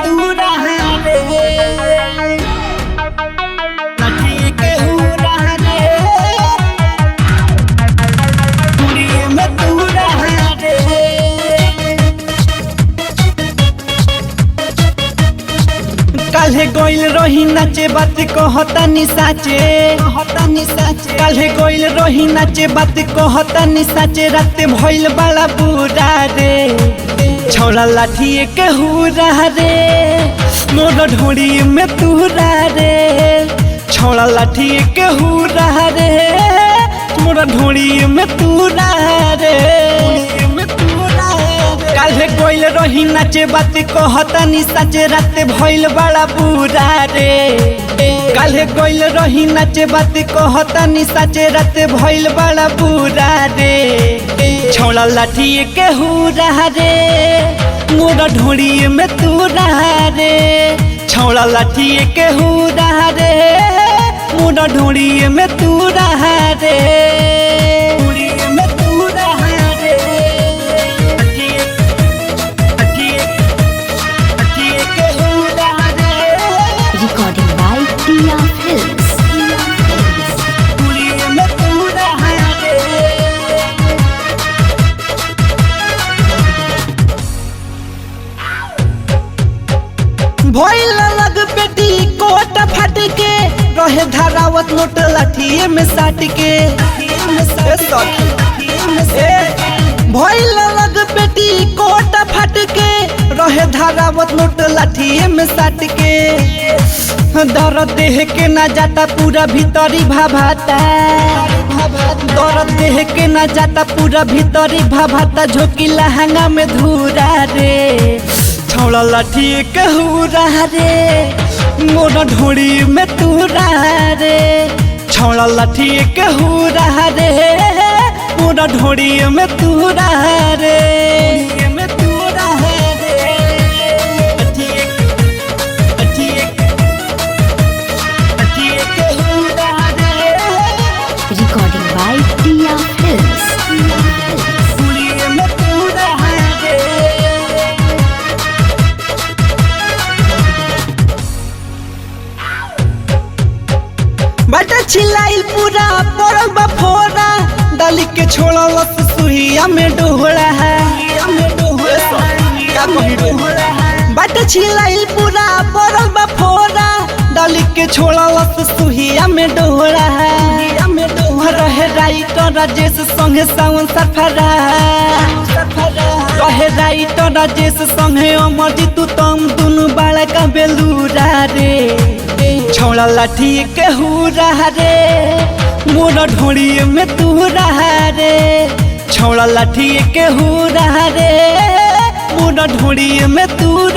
तू रहा रे, लाठी के हूँ रहा रे, चूड़िए में तू रहा रे। काल्हे गइल रही नाचे बात कहता नि साचे, काल्हे गइल रही नाचे बात कहता नि साचे, रात भइल बड़ा बुरा रे, छौड़ा लाठी के हुरा रे, मोर ढोड़ी में तूरा रे, छौड़ा लाठी के हुरा रे, मोर ढोड़ी में तूरा रे। काल्हे गइल रही नाचे बात कहता नि साचे, रात भइल बड़ा बुरा रे, काल्हे गइल रही नाचे बात कहता नि साचे, रात भइल बड़ा बुरा रे, छौड़ा लाठी के हुरा रे, मोर ढोड़ी में तूरा रे, छौड़ा लाठी के हुरा रे, मोर ढोड़ी में तूरा रे, में तूरा रे। Recording by Tia Films. भइल लग पेटी कोट फट के, रहे धारावत नोट लाठिए में साट के, भइल लग पेटी कोट फट के, रहे धारावत नोट लाठिए में साट के, दर्द देह के ना जाता पूरा भीतरी भाभाता, दर्द देह के ना जाता पूरा भीतरी भाभाता, झोंकी लहंगा में धूरा रे, छौड़ा लाठी के हुरा रे, मोर ढोड़ी में तूरा रे, छौड़ा लाठी के हुरा रे, मोर ढोड़ी में तूरा रे, में तूरा रे। Recording by Tia Films. बटा छिलाइल पूरा पड़ल बा फोरा, डाली के छोड़ल सुहिया में डोहरा है, बटा छिलाइल पूरा पड़ल बा फोरा, डाली के छोड़ल सुहिया में डोहरा है, रहे राइटर राजेश संगे सावन सफरा, रहे राइटर राजेश संगे अमरजीत तम दुनु बाला का बेलूरा रे, छौड़ा लाठी के हुरा रे, मोर ढोड़ी में तूरा रे, छौड़ा लाठी के हुरा रे, मोर ढोड़ी में तूरा